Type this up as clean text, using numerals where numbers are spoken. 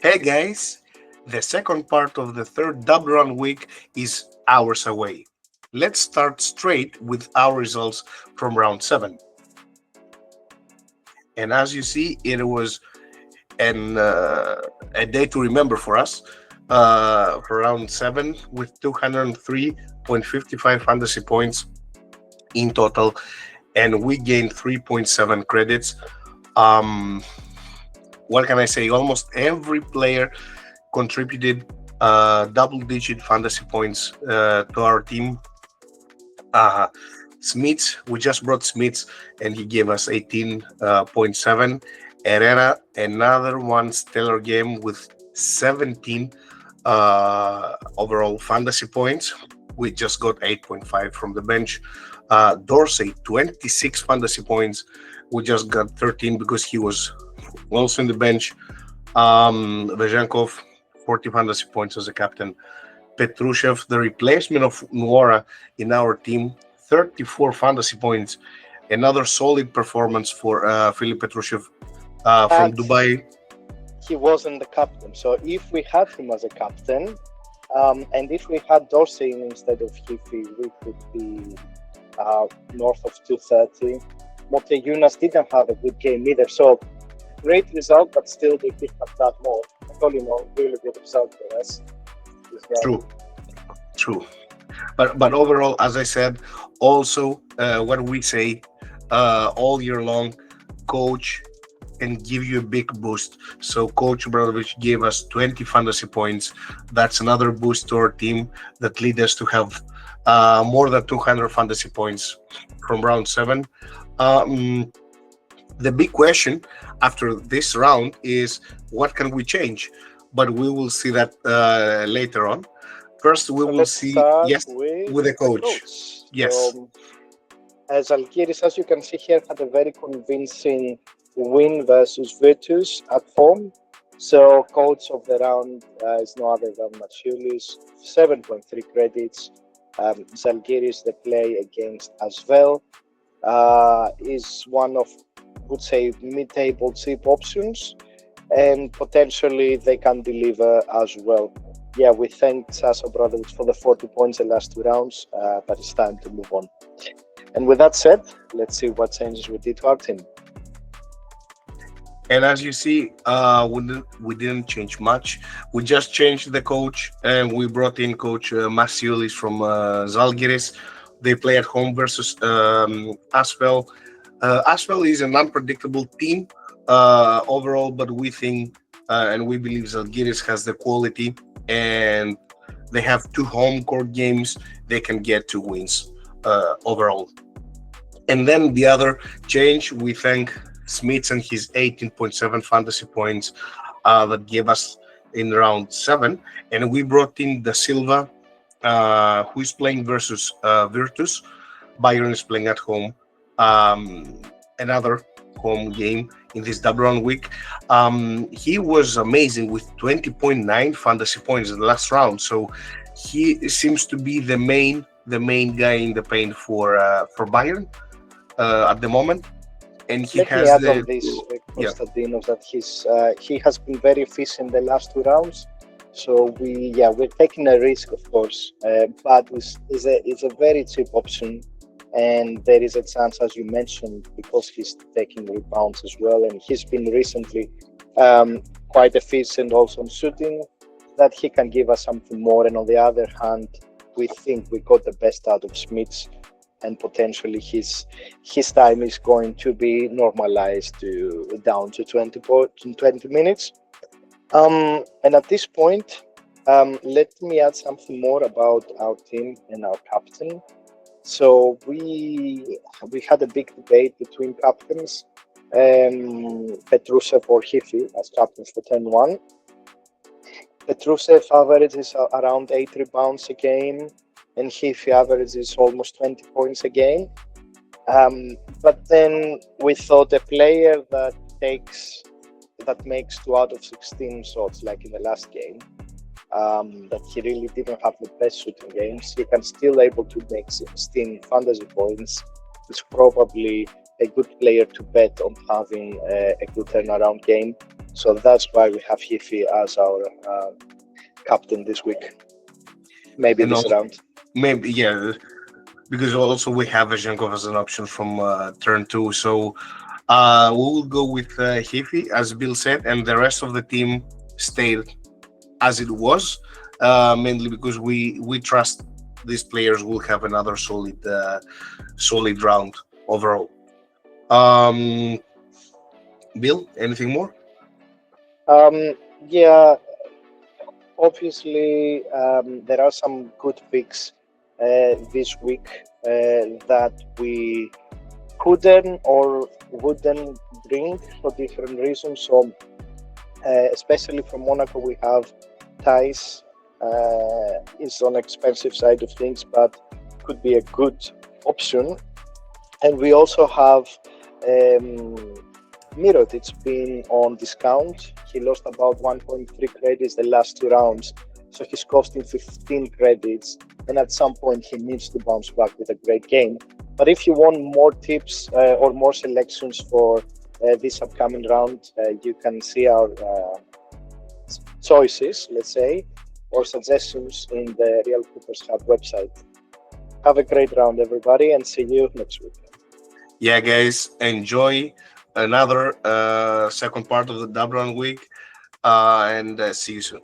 Hey guys, the second part of the third double run week is hours away. Let's start straight with our results from round 7. And as you see, it was a day to remember for us for round 7 with 203.55 fantasy points in total, and we gained 3.7 credits. Um, what can I say? Almost every player contributed double-digit fantasy points to our team. Uh, Smith, we just brought Smith, and he gave us 18.7. Herrera, another one stellar game with 17 overall fantasy points. We just got 8.5 from the bench. Dorsey, 26 fantasy points. We just got 13 because he was also in the bench. Vezenkov, 40 fantasy points as a captain. Petrushev, the replacement of Nuora in our team, 34 fantasy points. Another solid performance for Philip Petrushev from But Dubai. he wasn't the captain. So if we had him as a captain, and if we had Dorsey instead of Hiffy, we could be north of 230. Moteyunas didn't have a good game either. So great result, but still we picked up that more. All in all, really good result for us. True. But overall, as I said, also what we say all year long, coach can give you a big boost. So Coach Bradovic gave us 20 fantasy points. That's another boost to our team that lead us to have more than 200 fantasy points from round 7. The big question after this round is what can we change? But we will see that later on. First, we So will let's see, start yes, with the with the coach. coach. Yes, As Algiris, as you can see here, had a very convincing win versus Virtus at home. So coach of the round is no other than Matsiulis, 7.3 credits. Zalgiris, the play against as well, is one of, would say, mid-table cheap options, and potentially they can deliver as well. Yeah, we thank Sasso Brothers for the 40 points the last 2 rounds, but it's time to move on. And with that said, let's see what changes we did to our team. and as you see, we didn't change much. We just changed the coach, and we brought in Coach Marciulis from Zalgiris. They play at home versus Asvel. Asvel is an unpredictable team overall, but we think and we believe Zalgiris has the quality, and they have 2 home court games. They can get 2 wins overall. And then the other change, we thank Smith and his 18.7 fantasy points that gave us in round 7. And we brought in Da Silva, who is playing versus Virtus. Bayern is playing at home. Another home game in this double round week. He was amazing with 20.9 fantasy points in the last round. So he seems to be the main guy in the paint for Bayern at the moment, and he Let me has add the on this, yeah. Konstantinos, that he has been very efficient the last 2 rounds. So we're taking a risk, of course, but it's a very cheap option, and there is a chance, as you mentioned, because he's taking rebounds as well, and he's been recently quite efficient also on shooting, that he can give us something more. And on the other hand, we think we got the best out of Smith, and potentially his time is going to be normalized to down to 20 minutes. And at this point, let me add something more about our team and our captain. So we had a big debate between captains, Petrusev or Hiffy as captains for 10-1. Petrusev averages around 8 rebounds a game, and Hiffy averages almost 20 points a game. But then we thought a player that makes 2 out of 16 shots, like in the last game, that he really didn't have the best shooting games, he can still able to make 16 fantasy points. It's probably a good player to bet on having a good turnaround game. So that's why we have Hifi as our captain this week, maybe And this also, round. maybe, yeah, because also we have Zhenkov as an option from turn two. So we will go with Hifi, as Bill said, and the rest of the team stayed as it was, mainly because we trust these players will have another solid round overall. Um, Bill, anything more? Yeah, obviously, there are some good picks this week that we couldn't or wouldn't bring for different reasons. So, especially from Monaco, we have Thais. Is on expensive side of things, but could be a good option. And we also have um, Mirot. It's been on discount. He lost about 1.3 credits the last two rounds, so he's costing 15 credits. And at some point, he needs to bounce back with a great game. But if you want more tips or more selections for this upcoming round, you can see our choices, let's say, or suggestions in the Real Coopers Hub website. Have a great round, everybody, and see you next week. Yeah, guys, enjoy another second part of the Dublin week, and see you soon.